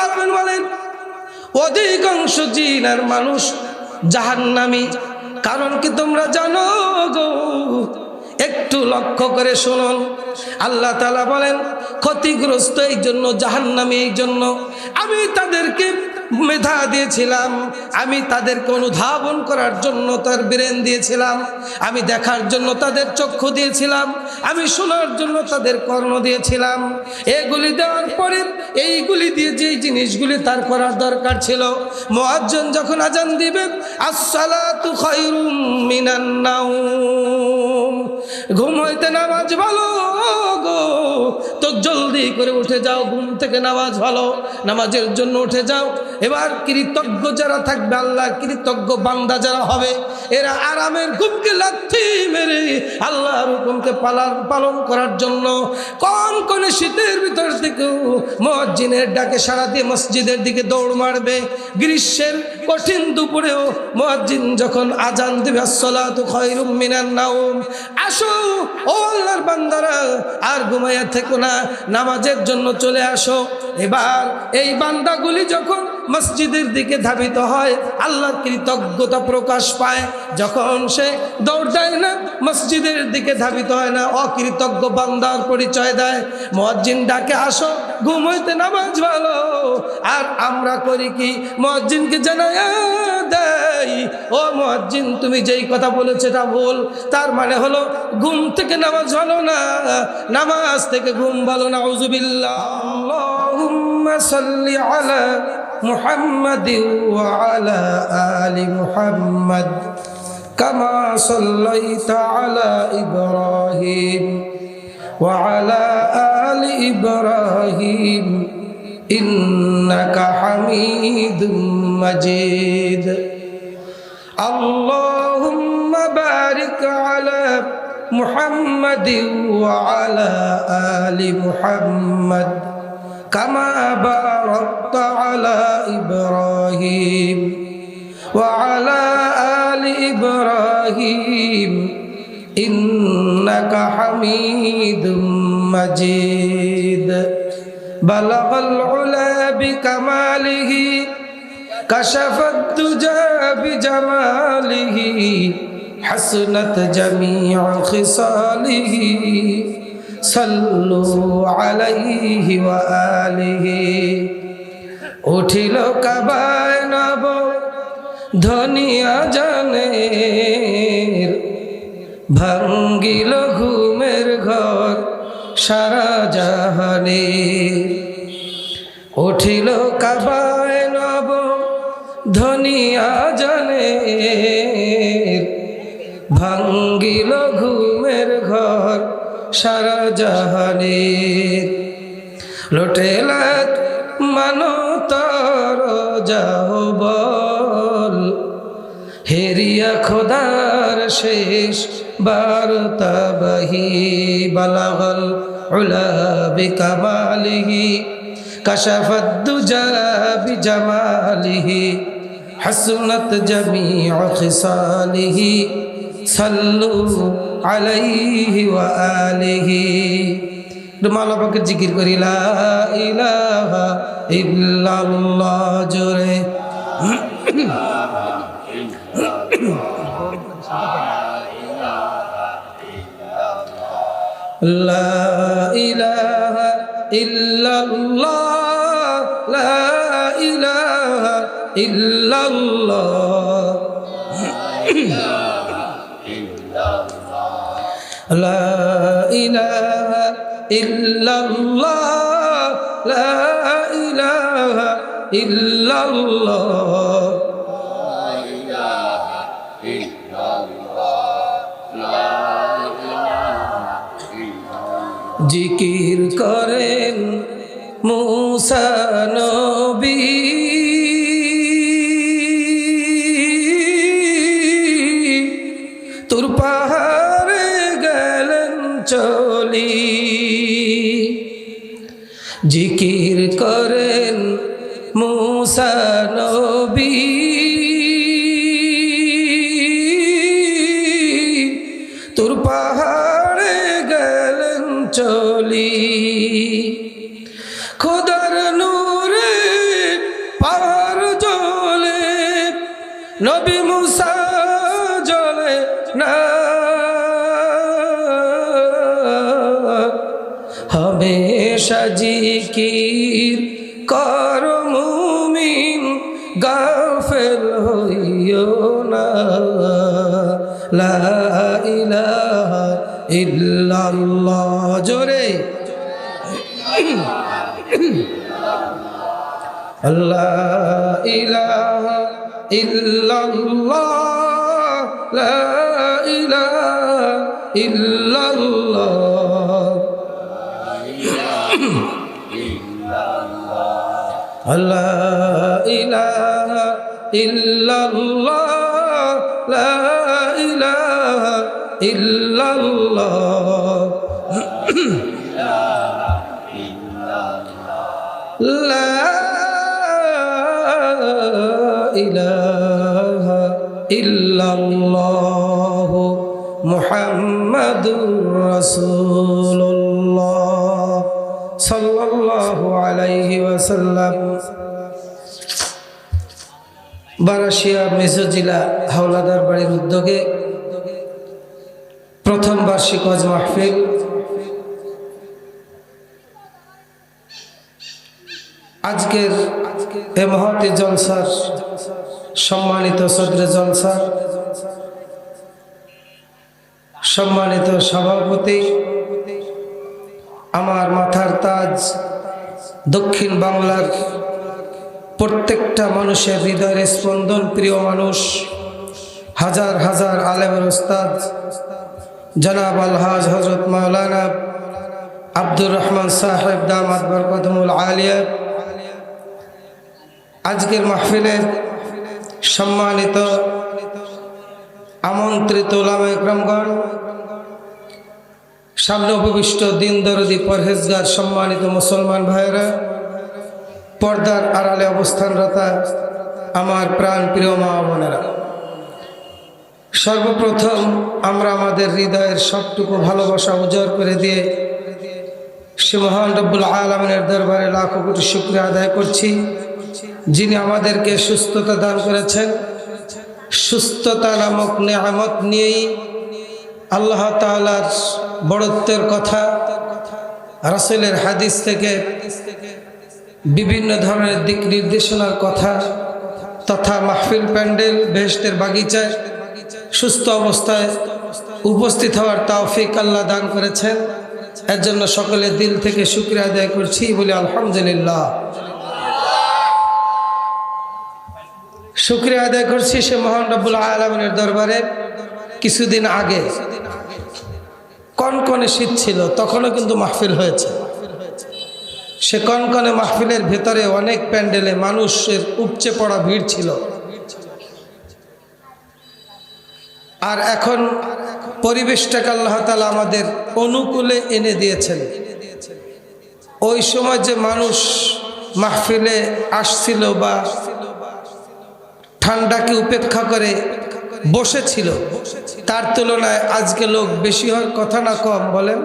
আলামিন বলেন অধিকাংশ জিন আর মানুষ জাহান্নামী। কারণ কি তোমরা জানো গো? একটু লক্ষ্য করে শুনুন। আল্লাহ তাআলা বলেন ক্ষতিগ্রস্ত এই জন্য, জাহান্নামী এই জন্য আমি তাদেরকে মেধা দিয়েছিলাম, আমি তাদেরকে অনুধাবন করার জন্য তার ব্রেন দিয়েছিলাম, আমি দেখার জন্য তাদের চক্ষু দিয়েছিলাম, আমি শোনার জন্য তাদের কর্ণ দিয়েছিলাম। এগুলি দেওয়ার পরে এইগুলি দিয়ে যেই জিনিসগুলি তার করার দরকার ছিল, মুয়াজ্জিন যখন আজান দিবে আসসালাতু খায়রুম মিনান নাওম, ঘুম হইতে নামাজ ভালো গো, তো জলদি করে উঠে যাও, ঘুম থেকে নামাজ ভালো, নামাজের জন্য উঠে যাও। এবার কৃতজ্ঞ যারা থাকবে, আল্লাহ কৃতজ্ঞ বান্দা যারা হবে, এরা আরামের ঘুমকে লাথি মেরে আল্লাহর হুকুমকে পালন করার জন্য কোন শীতের ভিতর থেকেও মুয়াজ্জিনের ডাকে সাড়া দিয়ে মসজিদের দিকে দৌড় মারবে। গ্রীষ্মের কঠিন দুপুরেও মুয়াজ্জিন যখন আজান দেবে আসসালাতু খায়রুম মিনান নাওম, আসো ও আল্লাহর বান্দারা, আর ঘুমাইয়া থেকো না, নামাজের জন্য চলে আসো। এবার এই বান্দাগুলি যখন মসজিদের দিকে ধাবিত হয়, আল্লাহর কৃতজ্ঞতা প্রকাশ পায়। যখন সে দৌড় দেয় না, মসজিদের দিকে ধাবিত হয় না, অকৃতজ্ঞ বান্দার পরিচয় দেয়। মুয়াজ্জিন ডাকে আসো, ঘুম হইতে নামাজ ভালো, আর আমরা করি কি? মুয়াজ্জিনকে জানাইয়া দেয় ও মুয়াজ্জিন তুমি যেই কথা বলেছো এটা ভুল। তার মানে হলো ঘুম থেকে নামাজ ভালো না, নামাজ থেকে ঘুম ভালো। নাউযুবিল্লাহ। আল্লাহুম্মা সাল্লি আলা মুহাম্মাদিন ওয়া আলা আলি মুহাম্মাদ কামা সাল্লাইতা আলা ইব্রাহিম ওয়া আলা আলি ইব্রাহিম ইন্নাকা হামিদুম মাজিদ। আল্লাহুম্মা বারিক আলা মুহাম্মাদিন ওয়া আলা আলি মুহাম্মাদ কামা বারাকতা আলা ইব্রাহিম ওয়া আলা আলি ইব্রাহিম ইন্নাকা হামিদুম মাজিদ। বালাগাল উলা বিকামালিহি কাশাফাত দুজা বিজামালিহি হাসনাত জামিউ খিসালিহি সাল্লু আলাইহি ওয়া আলিহি। উঠিল কাবায় নব ধনিয়া জানের, ভাঙ্গিল ঘুমের ঘর সারা জাহানে। উঠিল কাবায় নব ধনিয়া জানের, ভাঙ্গিল ঘুমের ঘর সারা জাহানে। লুটে লাখ মানতর যাও বল, হেরিয়া খোদার শেষ বার্তা বাহি। বালাগাল উলা বিকামালিহি কাশাফাত দুজা বিজামালিহি হাসনাত জামিউ খিসালিহি সাল্লু আলাইহি ওয়া আলিহি। মাওলা পাকের জিকির করি লা ইলাহা ইল্লাল্লাহ জোরে। লা ইলাহা ইল্লাল্লাহ, লা ইলাহা ইল্লাল্লাহ, লা ইলাহা ইল্লাল্লাহ, লা ইলাহা ইল্লাল্লাহ। জিকির করেন মূসা নবী, তুর পাহাড়ে গেলেন চলি। জিকির করেন মূসা নবী, তুর পাহাড়ে চলি। খোদার নূরে নবী মুসা জ্বলে না, হমেশা জিকির কর মুমিন, গাফেল হইও না। লা ইলাহা ইল্লাল্লাহ, জোরে আল্লাহ ইলাহা ইল্লাল্লাহ, লা ইলাহা ইল্লাল্লাহ, আল্লাহ ইলাহা ইল্লাল্লাহ, লা ইলাহা ইল্লাল্লাহ, লা ইলাহা ইল্লাল্লাহ মুহাম্মাদুর রাসূলুল্লাহ সাল্লাল্লাহু আলাইহি ওয়াসাল্লাম। বারাশিয়া মেজো জেলা হাওলাদার বাড়ির উদ্যোগে প্রথম বার্ষিক ওয়াজ মাহফিল আজকের এ মহতি জলসার সম্মানিত সদরে জলসা, সম্মানিত সভাপতি, আমার মাথার তাজ, দক্ষিণ বাংলার প্রত্যেকটা মানুষের হৃদয়ের স্পন্দন, প্রিয় মানুষ, হাজার হাজার আলেমের উস্তাদ জনাব আলহাজ হযরত মাওলানা আব্দুর রহমান সাহেব দামাত বরকতুল আলিয়া, আজকের মাহফিলের সম্মানিত আমন্ত্রিত উলামায়ে কেরামগণ, সামনে উপবিষ্ট দিন দরদি পরহেজগার সম্মানিত মুসলমান ভাইয়েরা, পর্দার আড়ালে অবস্থানরতা আমার প্রাণ প্রিয় মা বোনেরা, সর্বপ্রথম আমরা আমাদের হৃদয়ের সবটুকু ভালোবাসা উজাড় করে দিয়ে সে মহান রব্বুল আলামিনের দরবারে লাখো কোটি শুকরিয়া আদায় করছি, যিনি আমাদেরকে সুস্থতা দান করেছেন। সুস্থতা নামক নেয়ামত নিয়েই আল্লাহ তাআলার বড়ত্বের কথা, রাসূলের হাদিস থেকে বিভিন্ন ধরনের দিক নির্দেশনার কথা তথা মাহফিল প্যান্ডেল, বেহেশতের বাগিচায় সুস্থ অবস্থায় উপস্থিত হওয়ার তৌফিক আল্লাহ দান করেছেন। এর জন্য সকলে দিল থেকে শুকরিয়া আদায় করছি, বলি আলহামদুলিল্লাহ। শুকরিয়া আদায় করছি সে মহান রব্বুল আলামিনের দরবারে। কিছুদিন আগে কনকনে শীত ছিল, তখনও কিন্তু মাহফিল হয়েছে। সে কনকনে মাহফিলের ভেতরে অনেক প্যান্ডেলে মানুষের উপচে পড়া ভিড় ছিল। আর এখন পরিবেশটাকে আল্লাহ তাআলা আমাদের অনুকূলে এনে দিয়েছেন। ওই সময় যে মানুষ মাহফিলে আসছিল বা ঠান্ডাকে উপেক্ষা করে বসেছিল, তার তুলনায় আজকে লোক বেশি হওয়ার কথা না কম? বলেন,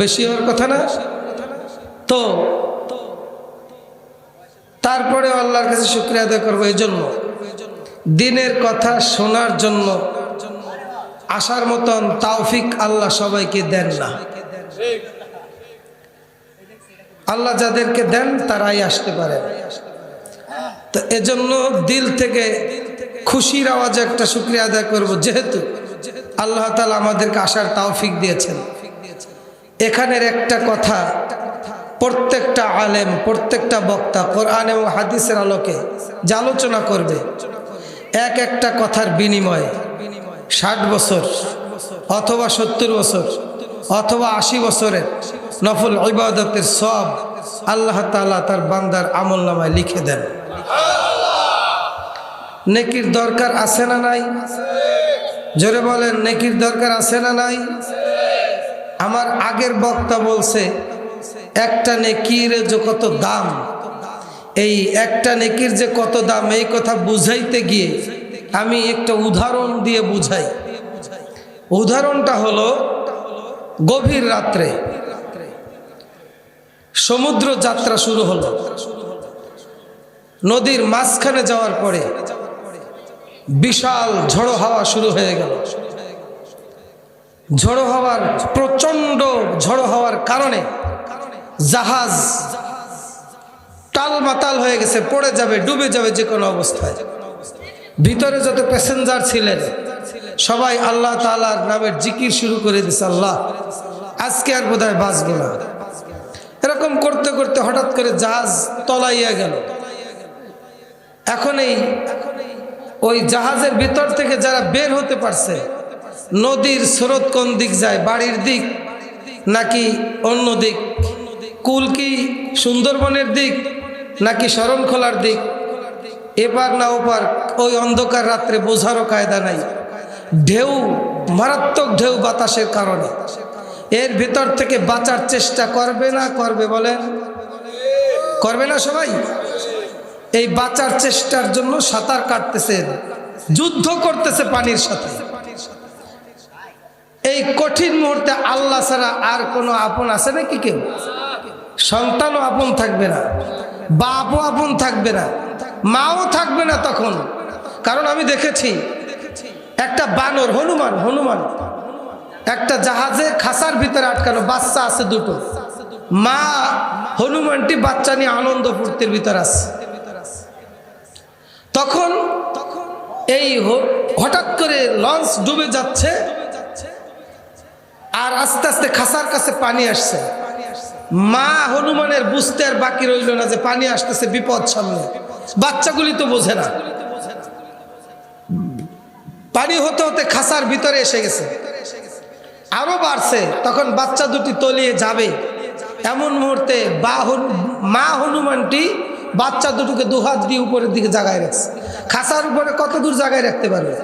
বেশি হওয়ার কথা না? তো তারপরে আল্লাহর কাছে শুকরিয়া আদায় করবো। এই জন্য দিনের কথা শোনার জন্য আসার মতন তৌফিক আল্লাহ সবাইকে দেন না। আল্লাহ যাদেরকে দেন তারাই আসতে পারে। তো এজন্য দিল থেকে খুশির আওয়াজে একটা শুকরিয়া আদায় করব, যেহেতু আল্লাহ তাআলা আমাদেরকে আসার তৌফিক দিয়েছেন। এখানের একটা কথা প্রত্যেকটা আলেম, প্রত্যেকটা বক্তা কোরআন এবং হাদিসের আলোকে যে আলোচনা করবে, এক একটা কথার বিনিময়ে 60 বছর অথবা 70 বছর অথবা 80 বছরের নফল ইবাদতের সব আল্লাহ তাআলা তার বান্দার আমলনামায় লিখে দেন। নেকির দরকার আছে না নাই? জোরে বলেন, নেকির দরকার আছে না নাই? আমার আগের বক্তা বলছে একটা নেকির যে কত দাম, এই একটা নেকির যে কত দাম, এই কথা বুঝাইতে গিয়ে আমি একটা উদাহরণ দিয়ে বুঝাই। উদাহরণটা হলো, গভীর রাত্রে সমুদ্র যাত্রা শুরু হলো। নদীর মাঝখানে যাওয়ার পরে বিশাল ঝড়ো হাওয়া শুরু হয়ে গেল। ঝড়ো হাওয়ার প্রচন্ড ঝড়ো হাওয়ার কারণে জাহাজ টালমাতাল হয়ে গেছে, পড়ে যাবে, ডুবে যাবে যে কোনো অবস্থায়। ভিতরে যত প্যাসেঞ্জার ছিলেন সবাই আল্লাহ তাআলার নামের জিকির শুরু করে দিছে, আল্লাহ আজকে আর বোধহয় বাঁচবো না। এরকম করতে করতে হঠাৎ করে জাহাজ তলাইয়া গেল। এখন ওই জাহাজের ভিতর থেকে যারা বের হতে পারছে, নদীর স্রোত কোন দিক যায়, বাড়ির দিক নাকি অন্য দিক, কুল কি সুন্দরবনের দিক নাকি শরণখোলার দিক, এপার না ওপার, ওই অন্ধকার রাত্রে বোঝারও কায়দা নাই। ঢেউ, মারাত্মক ঢেউ বাতাসের কারণে এর ভিতর থেকে বাঁচার চেষ্টা করবে না করবে বলেন? করবে না সবাই? এই বাঁচার চেষ্টার জন্য সাঁতার কাটতেছে, যুদ্ধ করতেছে পানির সাথে। এই কঠিন মুহূর্তে আল্লাহ ছাড়া আর কোনো আপন আছে নাকি? কেউ? সন্তানও আপন থাকবে না, বাপও আপন থাকবে না, মাও থাকবে না তখন। কারণ আমি দেখেছি একটা বানর, হনুমান একটা জাহাজে খাসার ভিতরে আটকানো, বাচ্চা আছে দুটো। মা হনুমানটি বাচ্চা নিয়ে আনন্দ ফুর্তির ভিতরে আছে। তখন এই হঠাৎ করে লঞ্চ ডুবে যাচ্ছে আর আস্তে আস্তে খাসার কাছে পানি আসছে। মা হনুমানের বুঝতে আর বাকি রইল না যে পানি আসতেছে, বিপদ সামনে। বাচ্চাগুলি তো বোঝে না। পানি হতে হতে খাসার ভিতরে এসে গেছে, আরো বাড়ছে। তখন বাচ্চা দুটি তলিয়ে যাবে, এমন মুহূর্তে মা হনুমানটি বাচ্চা দুটোকে দুহাত দিয়ে উপরের দিকে জাগায় রাখছে। খাসার উপরে কত দূর জায়গায় রাখতে পারবে?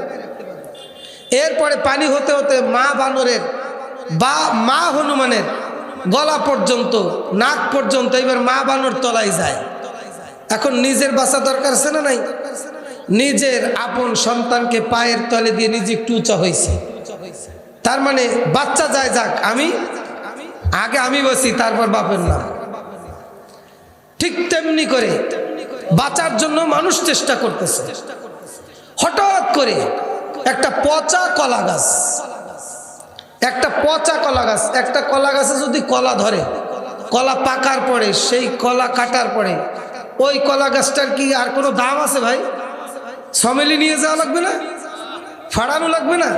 এরপরে পানি হতে হতে মা বানরের বা মা হনুমানের গলা পর্যন্ত, নাক পর্যন্ত, এবার মা বানর তলায় যায়। এখন নিজের বাঁচা দরকার আছে না নাই? নিজের আপন সন্তানকে পায়ের তলে দিয়ে নিজে একটু উঁচা হয়েছে। তার মানে বাচ্চা যায় যাক, আগে আমি বসি, তারপর বাপের নাম। ঠিক তেমনি করে বাঁচার জন্য মানুষ চেষ্টা করতেছে। হঠাৎ করে একটা পচা কলা গাছ, একটা কলা গাছে যদি কলা ধরে, কলা পাকার পরে, সেই কলা কাটার পরে ওই কলা গাছটার কি আর কোনো দাম আছে ভাই? সমেলি নিয়ে যাওয়া লাগবে না? ফাড়ানো লাগবে না?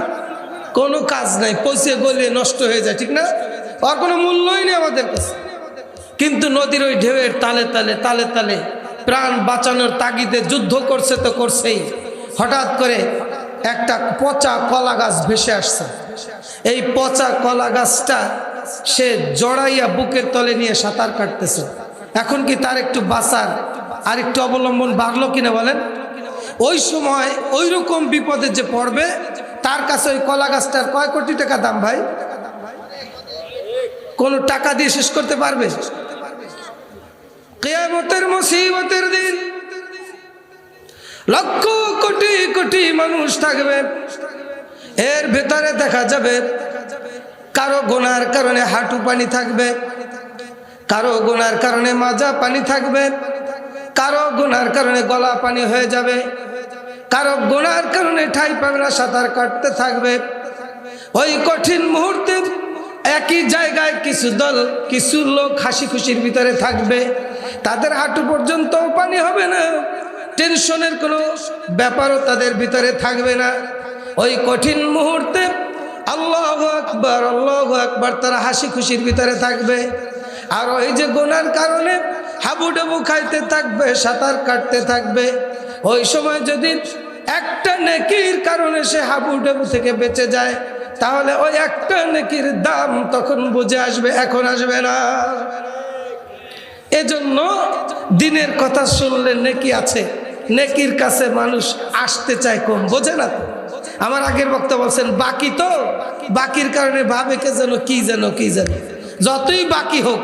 কোনো কাজ নাই, পচে গলে নষ্ট হয়ে যায়, ঠিক না? আর কোনো মূল্যই নেই আমাদের কাছে। কিন্তু নদীর ওই ঢেউয়ের তালে তালে প্রাণ বাঁচানোর তাগিদে যুদ্ধ করছে তো করছেই। হঠাৎ করে একটা পচা কলা গাছ ভেসে আসছে। এই পচা কলা গাছটা সে জড়াইয়া বুকের তলে নিয়ে সাঁতার কাটতেছে। এখন কি তার একটু বাঁচার আর একটু অবলম্বন বাড়লো কিনা বলেন? ওই সময় ওই রকম বিপদে যে পড়বে, তার কাছে ওই কলা গাছটার কয় কোটি টাকা দাম ভাই? কোন টাকা দিয়ে শেষ করতে পারবে? কিয়ামতের মুসিবতের দিন লক্ষ কোটি কোটি মানুষ থাকবে। এর ভেতরে দেখা যাবে কারো গুনার কারণে হাঁটু পানি থাকবে, কারো গুনার কারণে মাজা পানি থাকবে, কারো গুনার কারণে গলা পানি হয়ে যাবে, কারো গুনার কারণে ঠাই পাবে না, সাঁতার কাটতে থাকবে। ওই কঠিন মুহূর্তে একই জায়গায় কিছু লোক হাসি খুশির ভিতরে থাকবে, তাদের হাঁটু পর্যন্ত পানি হবে না, টেনশনের কোনো ব্যাপারও তাদের ভিতরে থাকবে না। ওই কঠিন মুহূর্তে আল্লাহু আকবার, আল্লাহু আকবার, তারা হাসি খুশির ভিতরে থাকবে। আর ওই যে গুনার কারণে হাবুডুবু খাইতে থাকবে, সাঁতার কাটতে থাকবে, ওই সময় যদি একটা নেকির কারণে সে হাবুডুবু থেকে বেঁচে যায়, তাহলে ওই একটা নেকির দাম তখন বুঝে আসবে, এখন আসবে না। এজন্য দিনের কথা শুনলে নেকি আছে, নেকির কাছে মানুষ আসতে চায় কম, বোঝে না। আমার আগের বক্তা বলছেন বাকি তো, বাকির কারণে ভাবে কে যেন কি যেন যতই বাকি হোক,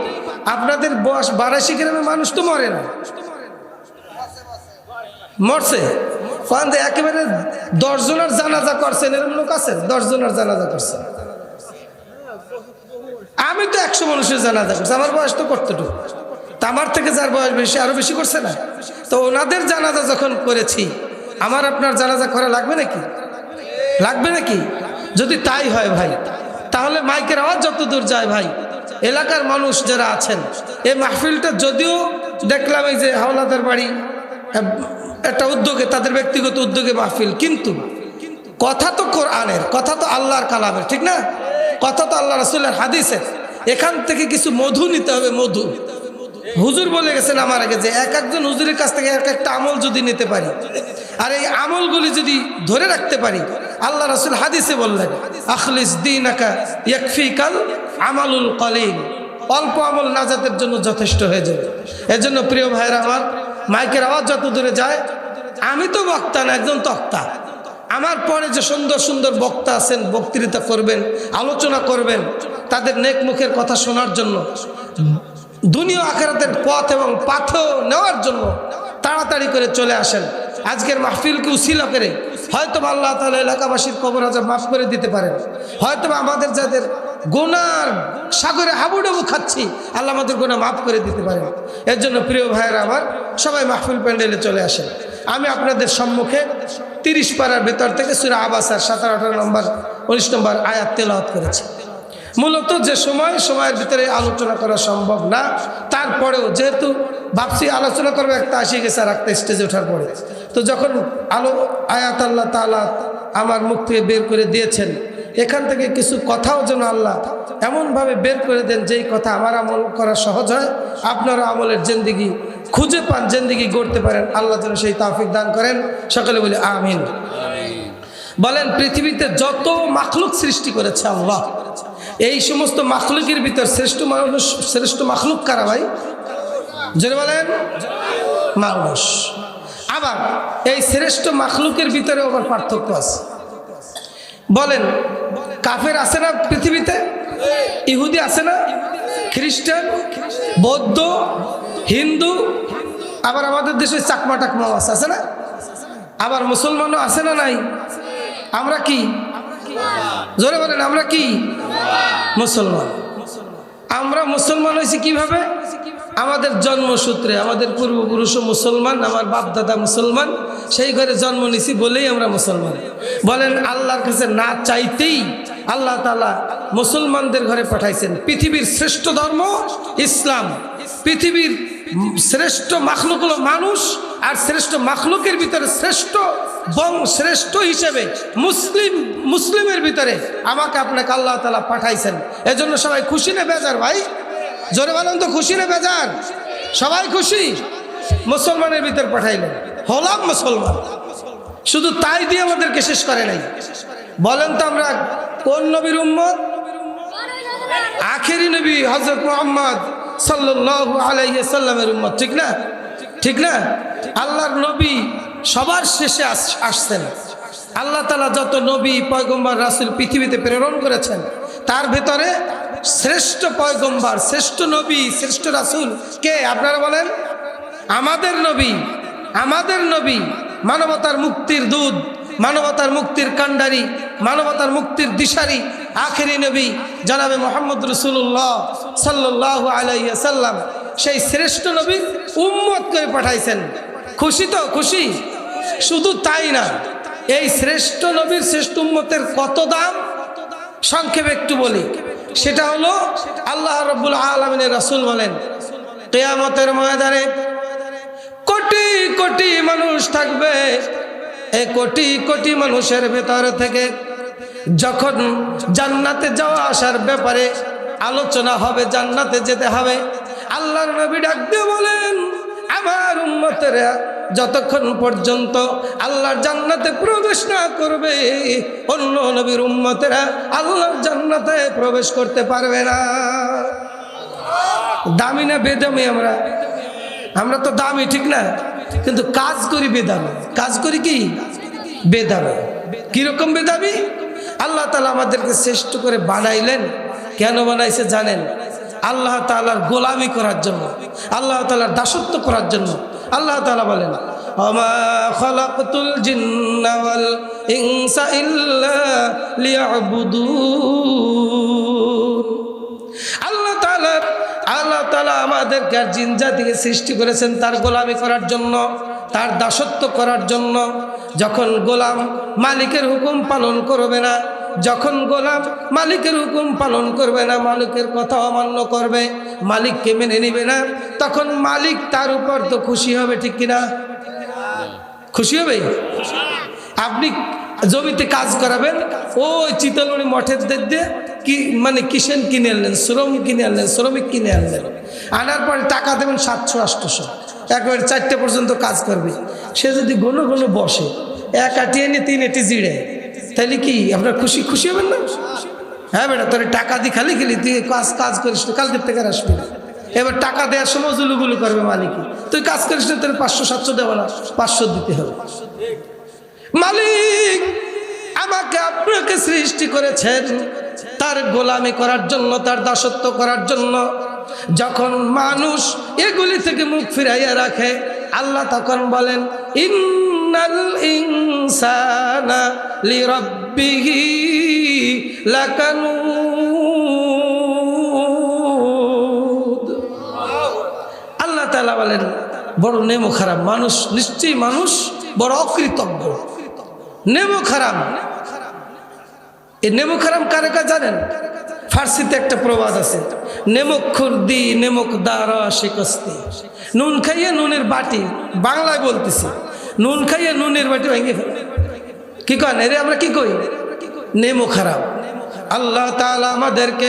আপনাদের বয়স 82 গ্রামে মানুষ তো মরে না, মরছে একেবারে 10 জনের জানাজা করছেন, এরকম লোক আছেন 10 জনের জানাজা করছেন। আমি তো 100 মানুষের জানাজা করছি, আমার বয়স তো কতটুকু, আমার থেকে যার বয়স বেশি আরো বেশি করছে না। তো ওনাদের জানাজা যখন করেছি, আমার আপনার জানাজা করা লাগবে নাকি? লাগবে নাকি? যদি তাই হয় ভাই, তাহলে মাইকের আওয়াজ যত দূর যায় ভাই, এলাকার মানুষ যারা আছেন, এই মাহফিলটা যদিও দেখলাম এই যে হাওলাদার বাড়ি একটা উদ্যোগে, তাদের ব্যক্তিগত উদ্যোগে মাহফিল, কিন্তু কথা তো কোরআনের, কথা তো আল্লাহর কালামের, ঠিক না? কথা তো আল্লাহ রাসূলের হাদিসের। এখান থেকে কিছু মধু নিতে হবে, মধু। হুজুর বলে গেছেন আমার আগে যে একজন হুজুরের কাছ থেকে এক একটা আমল যদি নিতে পারি, আর এই আমলগুলি যদি ধরে রাখতে পারি, আল্লাহ রাসূল হাদিসে বললেন আখলিস দীনাকা ইয়াকফিকাল আমালুল কলিল, অল্প আমল নাজাতের জন্য যথেষ্ট হয়ে যাবে। এজন্য প্রিয় ভাইরা আমার, মাইকের আওয়াজ যত দূরে যায়, আমি তো বক্তা না, একজন তক্তা। আমার পরে যে সুন্দর সুন্দর বক্তা আছেন, বক্তৃতা করবেন, আলোচনা করবেন, তাদের নেক মুখের কথা শোনার জন্য, দুনিয়া আখিরাতের পথ এবং পাথেয় নেওয়ার জন্য তাড়াতাড়ি করে চলে আসেন। আজকের মাহফিলকে উসিলা করে হয়তো আল্লাহ তাআলা এলাকাবাসীর কবর আযাব মাফ করে দিতে পারেন, হয়তো আমাদের যাদের গুনার সাগরে হাবুডুবু খাচ্ছি, আল্লাহ আমাদের গুনাহ মাফ করে দিতে পারেন। এর জন্য প্রিয় ভাইয়েরা আমার, সবাই মাহফিল প্যান্ডেলে চলে আসেন। আমি আপনাদের সম্মুখে 30 পারার ভেতর থেকে সূরা আবাসার 17, 18 নম্বর 19 নম্বর আয়াত তেলাওয়াত করেছি। মূলত যে সময়ের ভিতরে আলোচনা করা সম্ভব না, তারপরেও যেহেতু ভাবছি আলোচনা করবো, একটা আসি গেছে আর একটা স্টেজে ওঠার পরে, তো যখন আয়াত আল্লাহ তাআলা আমার মুখ থেকে বের করে দিয়েছেন, এখান থেকে কিছু কথাও যেন আল্লাহ এমনভাবে বের করে দেন যেই কথা আমার আমল করা সহজ হয়, আপনারা আমলের জিন্দেগি খুঁজে পান, জিন্দেগি গড়তে পারেন। আল্লাহ যেন সেই তৌফিক দান করেন। সকলে বলি আমিন। বলেন, পৃথিবীতে যত মাখলুক সৃষ্টি করেছে আল্লাহ, এই সমস্ত মাখলুকের ভিতর শ্রেষ্ঠ মানুষ, শ্রেষ্ঠ মাখলুক কারা ভাই? জোরে বলেন, মানুষ। আবার এই শ্রেষ্ঠ মাখলুকের ভিতরে আবার পার্থক্য আছে। বলেন, কাফের আছে না পৃথিবীতে? ইহুদি আছে না? খ্রিস্টান, বৌদ্ধ, হিন্দু, আবার আমাদের দেশে চাকমা টাকমাও আছে না? আবার মুসলমানও আছে না নাই? আমরা কি? জোরে বলেন, আমরা কি? মুসলমান। আমরা মুসলমান হয়েছি কিভাবে? আমাদের জন্মসূত্রে, আমাদের পূর্বপুরুষ মুসলমান, আমার বাপ দাদা মুসলমান, সেই ঘরে জন্ম নিছি বলেই আমরা মুসলমান। বলেন, আল্লাহর কাছে না চাইতেই আল্লাহ তাআলা মুসলমানদের ঘরে পাঠাইছেন। পৃথিবীর শ্রেষ্ঠ ধর্ম ইসলাম, পৃথিবীর শ্রেষ্ঠ মাখলুক হলো মানুষ, আর শ্রেষ্ঠ মাখলুকের ভিতরে শ্রেষ্ঠ হিসেবে মুসলিমের ভিতরে আমাকে আপনাকে আল্লাহ তাআলা পাঠাইছেন। এজন্য সবাই খুশি না বেজার ভাই? জোরে বলেন তো, খুশি না বেজার? সবাই খুশি। মুসলমানের ভিতর পাঠাইলেন, হলাম মুসলমান। শুধু তাই দিয়ে আমাদেরকে শেষ করে নাই। বলেন তো, আমরা কোন নবীর উম্মত? আখেরি নবী হযরত মুহাম্মদ সাল্লাল্লাহু আলাইহি ওয়াসাল্লামের উম্মত, ঠিক না? ঠিক না? আল্লাহর নবী সবার শেষে আসছেন। আল্লাহ তাআলা যত নবী, পয়গম্বর, রাসূল পৃথিবীতে প্রেরণ করেছেন, তার ভেতরে শ্রেষ্ঠ পয়গম্বর, শ্রেষ্ঠ নবী, শ্রেষ্ঠ রাসূল কে? আপনারা বলেন। আমাদের নবী, আমাদের নবী, মানবতার মুক্তির দূত, মানবতার মুক্তির কাণ্ডারি, মানবতার মুক্তির দিশারি, আখেরি নবী জনাবে মুহাম্মদ রাসূলুল্লাহ সাল্লাল্লাহু আলাইহি ওয়াসাল্লাম, সেই শ্রেষ্ঠ নবী উম্মত করে পাঠাইছেন। খুশি তো? খুশি। শুধু তাই না, এই শ্রেষ্ঠ নবীর শ্রেষ্ঠ উম্মতের কত দাম সংক্ষেপে একটু বলি। সেটা হলো, আল্লাহ রাব্বুল আলামিনের রাসূল বলেন, কিয়ামতের ময়দানে কোটি কোটি মানুষ থাকবে। এই কোটি কোটি মানুষের ভেতর থেকে যখন জান্নাতে যাওয়া আসার ব্যাপারে আলোচনা হবে, জান্নাতে যেতে হবে, আল্লাহর নবী ডাক দিয়ে বলেন, আমার উম্মতেরা যতক্ষণ পর্যন্ত আল্লাহর জান্নাতে প্রবেশ না করবে, অন্য নবীর উম্মতেরা আল্লাহর জান্নাতে প্রবেশ করতে পারবে না। দামি না বেদামি? আমরা তো দামি, ঠিক না? কিন্তু কাজ করি বেদামি। কাজ করি কি? বেদামি। কিরকম বেদামি? আল্লাহ তাআলা আমাদেরকে শ্রেষ্ঠ করে বানাইলেন। কেন বানাইছে জানেন? আল্লাহ তাআলার গোলামি করার জন্য, আল্লাহ তাআলার দাসত্ব করার জন্য। আল্লাহ তাআলা বলেন, ওমা খালাকতুল জিন্না ওয়াল ইনসা ইল্লা লিয়াবুদুন। আল্লাহ তাআলা আমাদেরকে আর জিন জাতিকে সৃষ্টি করেছেন তার গোলামি করার জন্য, তার দাসত্ব করার জন্য। যখন গোলাম মালিকের হুকুম পালন করবে না, যখন গোলাম মালিকের হুকুম পালন করবে না, মালিকের কথা অমান্য করবে, মালিককে মেনে নিবে না, তখন মালিক তার উপর তো খুশি হবে, ঠিক কিনা? খুশি হবে? আপনি জমিতে কাজ করাবেন, ওই চিতলুনি মঠের দিয়ে কি মানে কিষেন কিনে আনলেন, শ্রমিক কিনে আনলেন, শ্রমিক কিনে আনলেন, আনার পরে টাকা দেবেন 700-800, একবারে 4টে পর্যন্ত কাজ করবে। সে যদি ঘন ঘন বসে, 1 আটি এনে 3 এটি জিড়ে, তাহলে কি আপনার খুশি হবেন না? হ্যাঁ বেটা, তোর টাকা দি খালি তুই কাজ করিস না, কালকের থেকে আসবি না। এবার টাকা দেওয়ার সময় জুলুগুলু করবে মালিক, তুই কাজ করিস না, তোর 500-700 দেবো না, 500 দিতে হবে। মালিক আমাকে আপনাকে সৃষ্টি করেছেন তার গোলামি করার জন্য, তার দাসত্ব করার জন্য। যখন মানুষ এগুলি থেকে মুখ ফিরাইয়া রাখে, আল্লাহ তখন বলেন ইন্নাল ইনসানা লিরাব্বিহি লাকানুদ। আল্লাহ তাআলা বলেন বড় নেমো খারাপ মানুষ, নিশ্চয়ই মানুষ বড় অকৃতজ্ঞ, নেমো খারাপ। এই নেমো খারাপ কারে কা জানেন? ফার্সিতে একটা প্রবাদ আছে, নেমক খুরদি নেমক দারা শিকস্তি। নুন খাইয়ে নুনের বাটি, বাংলায় বলতেছি, নুন খাইয়ে নুনের বাটি ভেঙে ফেলে। কি কন এরে আমরা কি কই? নেমো খারাপ। আল্লাহ তাআলা আমাদেরকে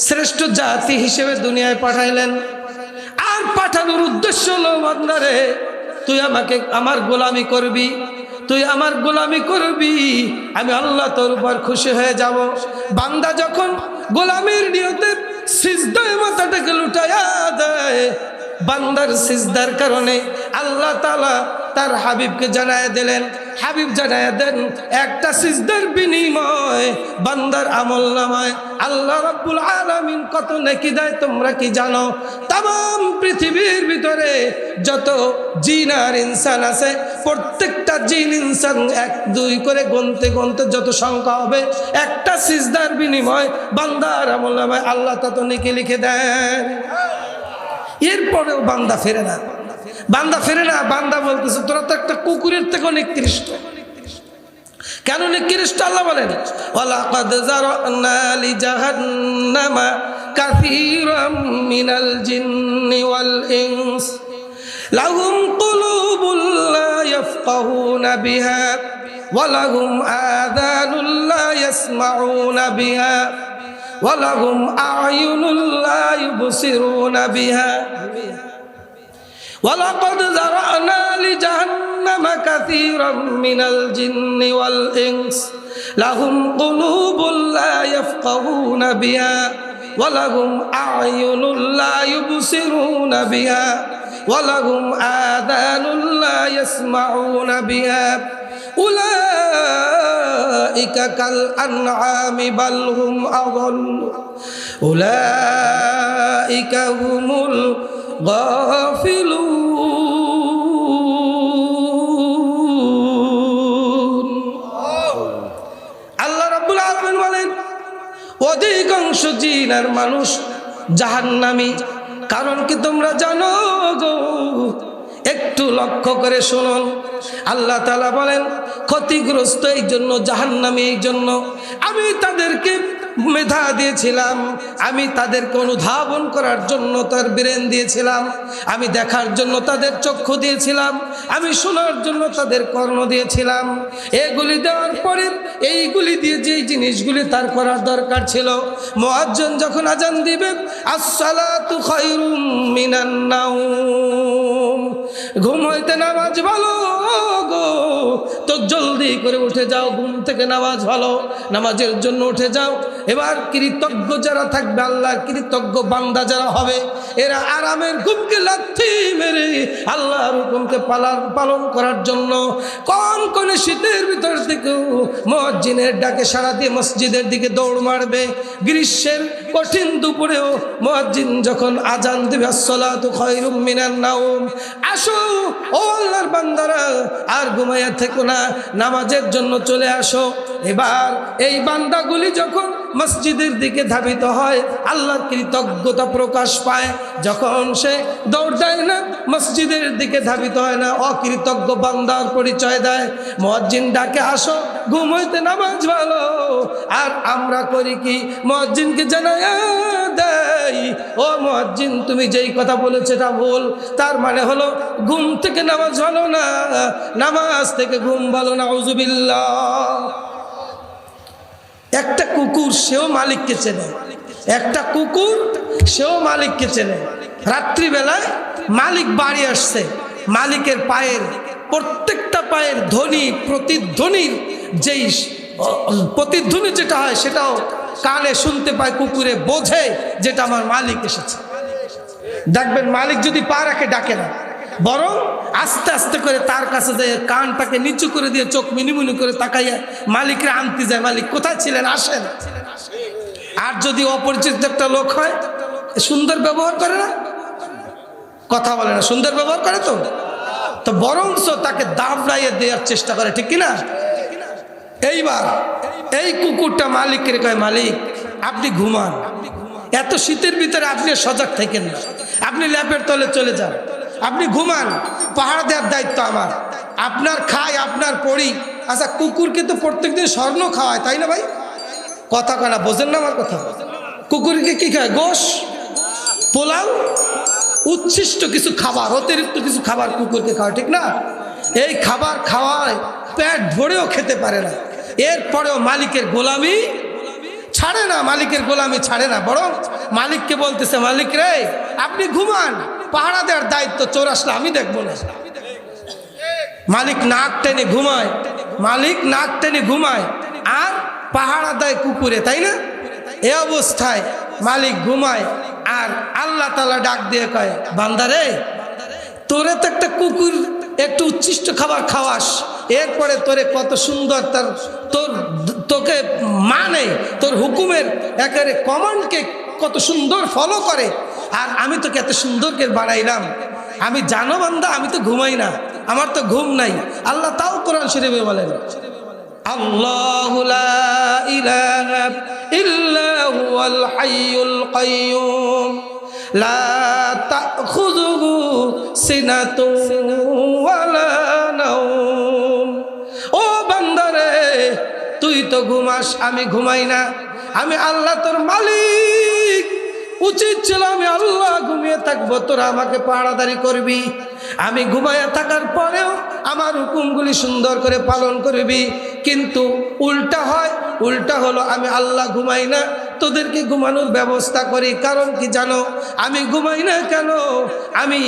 শ্রেষ্ঠ জাতি হিসেবে দুনিয়ায় পাঠাইলেন, আর পাঠানোর উদ্দেশ্য হলো বান্দারে তুই আমাকে আমার গোলামি করবি, তুই আমার গোলামি করবি, আমি আল্লাহ তোর উপর খুশি হয়ে যাব। বান্দা যখন গোলামির নিয়তে সিজদায় মাথাটাকে লুটায়া দেয়, বান্দার সিজদার কারণে আল্লাহ তাআলা তার হাবিবকে জানায় দিলেন, হাবিব জানায় দেন একটা সিজদার বিনিময় বান্দার আমলনামায় আল্লাহ রাব্বুল আলামিন কত নেকি দেয় তোমরা কি জানো? তাম পৃথিবীর ভিতরে যত জিন আর ইনসান আছে, প্রত্যেকটা জিন ইনসান 1-2 করে গুনতে গুনতে যত সংখ্যা হবে, একটা সিজদার বিনিময় বান্দার আমলনামায় আল্লাহ তত নেকি লিখে দেন। এরপরেও বান্দা ফেরে না, বান্দা ফেরে না। বান্দা বলতেছে তোরা তো একটা কুকুরের থেকে নিকৃষ্ট। কেন নিকৃষ্ট? আল্লাহ বলেন ওয়ালাকাদ যারানা লিজাহান্নামা কাসীরাম মিনাল জিন্নি ওয়াল ইনস লাহুম কুলুবুল লা ইয়াফকাহুনা বিহা ওয়া লাহুম আযানুল লা ইয়াসমাউনা বিহা ওয়ালাহুম আ'য়ুনুল লা ইউবসিরুনা বিহা ওয়ালাকাদ যারানা লিজাহান্নামা কাসীরাম মিনাল জিন্নি ওয়াল ইনস লাহুম কুলুবুল লা ইয়াফকাহুনা বিহা ওয়ালাহুম আ'য়ুনুল লা ইউবসিরুনা বিহা ওয়ালাহুম আযানুল লা ইয়াসমাউনা বিহা উলাইকা কাল আনআমি বাল হুম আযাল উলাইকা হুমুল গাফিলুন। আল্লাহ রাব্বুল আলামিন বলেন অধিকাংশ জিন আর মানুষ জাহান্নামী। কারণ কি তোমরা জানো গো? একটু লক্ষ্য করে শুনুন। আল্লাহ তাআলা বলেন ক্ষতিগ্রস্ত এই জন্য, জাহান্নামী এই জন্য আমি তাদেরকে মেধা দিয়েছিলাম, আমি তাদেরকে অনুধাবন করার জন্য তার ব্রেন দিয়েছিলাম, আমি দেখার জন্য তাদের চক্ষু দিয়েছিলাম, আমি শোনার জন্য তাদের কর্ণ দিয়েছিলাম। এগুলি দেওয়ার পরে এইগুলি দিয়ে যেই জিনিসগুলি তার করার দরকার ছিল, মুয়াজ্জিন যখন আজান দিবে আসসালাতু খায়রুম মিনান নাওম, ঘুম হইতে নামাজ ভালো গো, তো জলদি করে উঠে যাও, ঘুম থেকে নামাজ ভালো, নামাজের জন্য উঠে যাও। এবার কৃতজ্ঞ যারা থাকবে, আল্লাহ কৃতজ্ঞ বান্দা যারা হবে, এরা আরামের ঘুমকে লাথি মেরে আল্লাহর হুকুমকে পালন করার জন্য কোন শীতের ভিতর থেকেও মুয়াজ্জিনের ডাকে সাড়া দিয়ে মসজিদের দিকে দৌড় মারবে। গ্রীষ্মের কঠিন দুপুরেও মুয়াজ্জিন যখন আজান দেবে আসসালাতু খায়রুম মিনান নাওম, আসো ও আল্লাহর বান্দারা, আর ঘুমাইয়া থেকো না, নামাজের জন্য চলে আসো। এবার এই বান্দাগুলি যখন মসজিদের দিকে ধাবিত হয়, আল্লাহর কৃতজ্ঞতা প্রকাশ পায়। যখন সে দৌড় দেয় না, মসজিদে মসজিদের দিকে ধাবিত হয় না, অকৃতজ্ঞ বান্দার পরিচয় দেয়। মুয়াজ্জিন ডাকে আসো ঘুমাইতে, নামাজ ভালো। আর আমরা করি কি, মুয়াজ্জিনকে জানাইয়া দেই ও মুয়াজ্জিন তুমি যেই কথা বলেছো এটা ভুল। তার মানে হলো ঘুম থেকে নামাজ ভালো না, নামাজ থেকে ঘুম ভালো না। আউযুবিল্লাহ। একটা কুকুর সেও মালিককে চেনে, একটা কুকুর সেও মালিককে চেনে। রাত্রিবেলায় মালিক বাড়ি আসছে, মালিকের পায়ের প্রত্যেকটা পায়ের ধ্বনি, প্রতিধ্বনির যেই প্রতিধ্বনি যেটা হয় সেটাও কানে শুনতে পায়, কুকুরে বোঝে যেটা আমার মালিক এসেছে। দেখবেন মালিক যদি পা রাখে ডাকে না, বরং আস্তে আস্তে করে তার কাছে যায়, কানটাকে নিচু করে দিয়ে চোখ মিনিমিনি করে তাকাইয়া মালিকরে আনতে যায়, মালিক কোথায় ছিলেন আসেন। আর যদি অপরিচিত একটা লোক হয়, সুন্দর ব্যবহার করে না, কথা বলে না, সুন্দর ব্যবহার করে তো বরঞ্চ তাকে দাবড়াইয়ে দেওয়ার চেষ্টা করে, ঠিক কিনা? এইবার এই কুকুরটা মালিকের কয়, মালিক আপনি ঘুমান, এত শীতের ভিতরে আপনি সজাগ থাকেন না, আপনি ল্যাপের তলে চলে যান, আপনি ঘুমান, পাহাড় দেওয়ার দায়িত্ব আমার, আপনার খাই আপনার পড়ি। আচ্ছা কুকুরকে তো প্রত্যেকদিন স্বর্ণ খাওয়ায়, তাই না ভাই? কথা কানা বোঝেন না আমার কথা? কুকুরকে কি খায়? গোশ, পোলাও, উচ্ছিষ্ট কিছু খাবার, অতিরিক্ত কিছু খাবার কুকুরকে খাওয়ায়, ঠিক না? এই খাবার খাওয়ায় পেট ভরেও খেতে পারে না, এরপরেও মালিকের গোলামি ছাড়ে না, মালিকের গোলামি ছাড়ে না, বরং মালিককে বলতেছে, মালিক রে আপনি ঘুমান, পাহারা দেওয়ার দায়িত্ব চোর আসলে আমি দেখবো না। মালিক নাক টেনে ঘুমায়, মালিক নাক টেনে ঘুমায় আর পাহারা দেয় কুকুরে, তাই না? এ অবস্থায় মালিক ঘুমায় আর আল্লাহ তাআলা ডাক দিয়ে কয়, বান্দারে তোরে তো একটা কুকুর একটু উচ্ছিষ্ট খাবার খাওয়াস, এরপরে তোরে কত সুন্দর তোকে মানে তোর হুকুমের একেবারে কমান্ডকে কত সুন্দর ফলো করে, আর আমি তোকে এত সুন্দর করে বানাইলাম, আমি জানো বান্দা আমি তো ঘুমাই না, আমার তো ঘুম নাই। আল্লাহ তাও কোরআন শরীফে বলেন, আল্লাহু লা ইলাহা ইল্লা হুয়াল হাইয়ুল কাইয়্যুম লা তাখুযুহু সিনাতুন ওয়ালা নাওম। ও বান্দারে তুই তো ঘুমাস, আমি ঘুমাই না, আমি আল্লাহ তোর মালিক, উচিত ছিল আমি আল্লাহ ঘুমিয়ে থাকবো, তোরা আমাকে পাহারাদারি করবি, আমি ঘুমাইয়া থাকার পরেও আমার হুকুমগুলি সুন্দর করে পালন করবি। কিন্তু উল্টা হয়, উল্টা হলো আমি আল্লাহ ঘুমাই না, তোদেরকে ঘুমানোর ব্যবস্থা করি। কারণ কি জানো, আমি ঘুমাই না কেন, আমি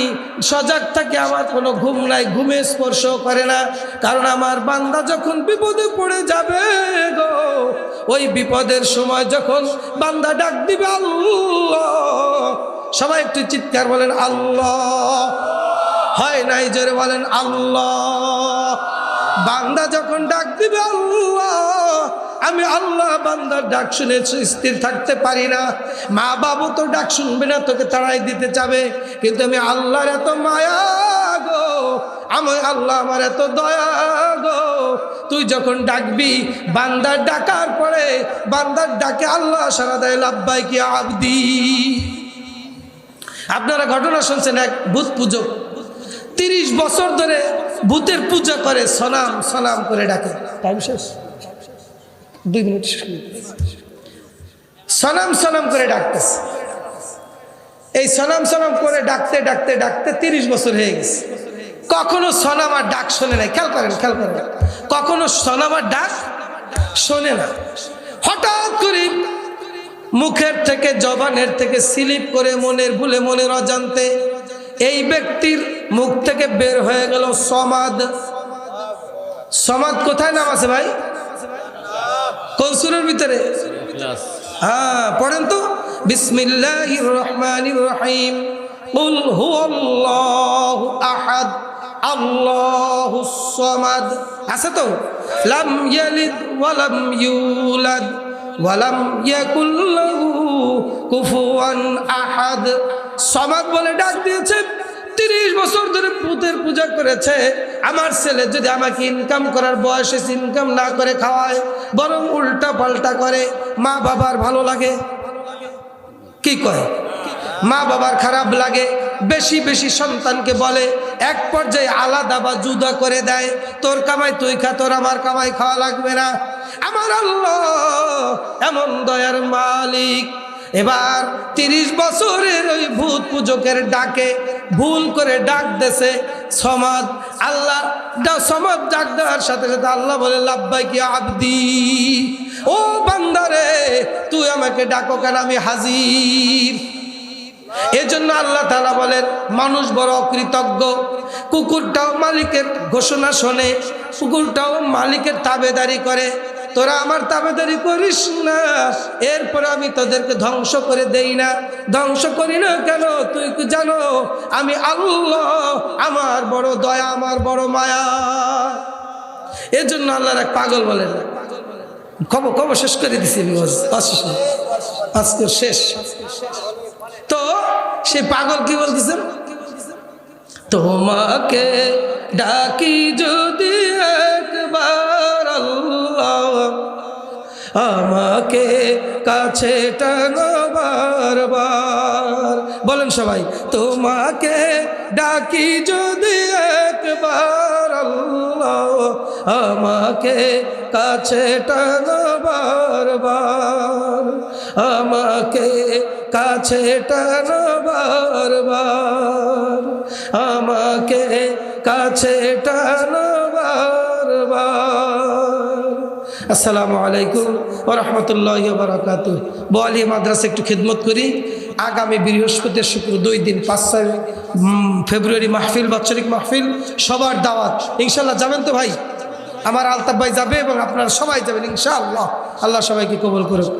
সজাগ থাকি, আমার কোনো ঘুম নাই, ঘুমে স্পর্শ করে না। কারণ আমার বান্দা যখন বিপদে পড়ে যাবে গো, ওই বিপদের সময় যখন বান্দা ডাক দিবে আল্লাহ, সবাই একটু চিৎকার বলেন আল্লাহ, হয় নাই জোরে বলেন আল্লাহ। বান্দা যখন ডাক দিবে আল্লাহ, আমি আল্লাহ বান্দার ডাক শুনে স্থির থাকতে পারি না। মা বাবু তো ডাক শুনবে না, তোকে তাড়াই দিতে যাবে, কিন্তু আমি আল্লাহর এত মায়া গো, আমি আল্লাহ আমার এত দয়া গো, তুই যখন ডাকবি, বান্দার ডাকার পরে বান্দার ডাকে আল্লাহ সাড়া দেয়, লাব্বাইক ইয়া আবদি। আপনারা ঘটনা শুনছেন, এক ভূত পূজক 30 বছর ধরে ভূতের পূজা করে, সনাম সনাম করে ডাকে। টাইম শেষ, 2 মিনিট। সনাম সনাম করে ডাকতেছে, এই সনাম সনাম করে ডাকতে ডাকতে ডাকতে 30 বছর হয়ে গেছে, কখনো সনাম আর ডাক শোনে না। খেয়াল করেন, খেয়াল করেন, কখনো সনাম আর ডাক শোনে না। হঠাৎ করে মুখের থেকে, জবানের থেকে স্লিপ করে, মনের ভুলে, মনের অজান্তে এই ব্যক্তির মুখ থেকে বের হয়ে গেল সমাদ। সমাদ কোথায় নাম আছে ভাই? কোন সূরার ভিতরে? হ্যাঁ পড়েন তো, বিসমিল্লাহির রহমানির রহিম, কুল হুয়াল্লাহু আহাদ আল্লাহুস সামাদ। আছে তো, লাম ইয়ালিদ ওয়া লাম ইউলাদ ওয়া লাম ইয়াকুল লাহু কুফুয়ান আহাদ। সমাদ বলে ডাক দিয়েছে। 30 বছর ধরে ভূতের পূজা করেছে। আমার ছেলে যদি আমাকে ইনকাম করার বয়সে ইনকাম না করে খাওয়ায়, বরং উল্টা পাল্টা করে, মা বাবার ভালো লাগে? কি কয়? মা বাবার খারাপ লাগে, বেশি বেশি সন্তানকে বলে, এক পর্যায়ে আলাদা বা জুদা করে দেয়, তোর কামাই তুই খা, তোর আমার কামাই খাওয়া লাগবে না। আমার আল্লাহ এমন দয়ার মালিক। এবার 30 বছরের ওই ভূত পূজকের ডাকে ভুল করে ডাক দেছে সমাদ। আল্লাহ সমাদ ডাক দেওয়ার সাথে সাথে আল্লাহ বলে, লাব্বাইক ইয়া আবদি, ও বান্দারে তুই আমাকে ডাকো কেন, আমি হাজির। এজন্য আল্লাহ তাআলা বলেন, মানুষ বড় অকৃতজ্ঞ। কুকুরটাও মালিকের ঘোষণা শোনে, কুকুরটাও মালিকের তাবেদারি করে। তোরা আমার তাবেদারি করিস না, এরপর আমি তোদেরকে ধ্বংস করে দেই না। ধ্বংস করি না কেন? তুই কি জানো আমি আল্লাহ, আমার বড় দয়া, আমার বড় মায়া। এজন্য আল্লাহর এক পাগল বলেন, খবর শেষ করে দিছি আজকে শেষ। তো সে পাগল কি বলতেছেন, তোমাকে ডাকি যদি একবার আল্লাহ, আমাকে কাছে টানো বারবার। বলেন সবাই, তোমাকে ডাকি যদি একবার আল্লাহ, আমাকে কাছে টানো বারবার, আমাকে কাছে টানো বারবার, আমাকে কাছে টানো বারবার। আসসালামু আলাইকুম ওয়া রাহমাতুল্লাহি ওয়া বারাকাতুহু। বোয়ালিয়া মাদ্রাসা একটু খিদমত করি। আগামী বৃহস্পতি শুক্র 2 দিন 5 ফেব্রুয়ারি মাহফিল, বাৎসরিক মাহফিল, সবার দাওয়াত। ইনশাআল্লাহ যাবেন তো ভাই? আমার আলতাফ ভাই যাবে এবং আপনারা সবাই যাবেন ইনশাআল্লাহ। আল্লাহ সবাইকে কবুল করুক।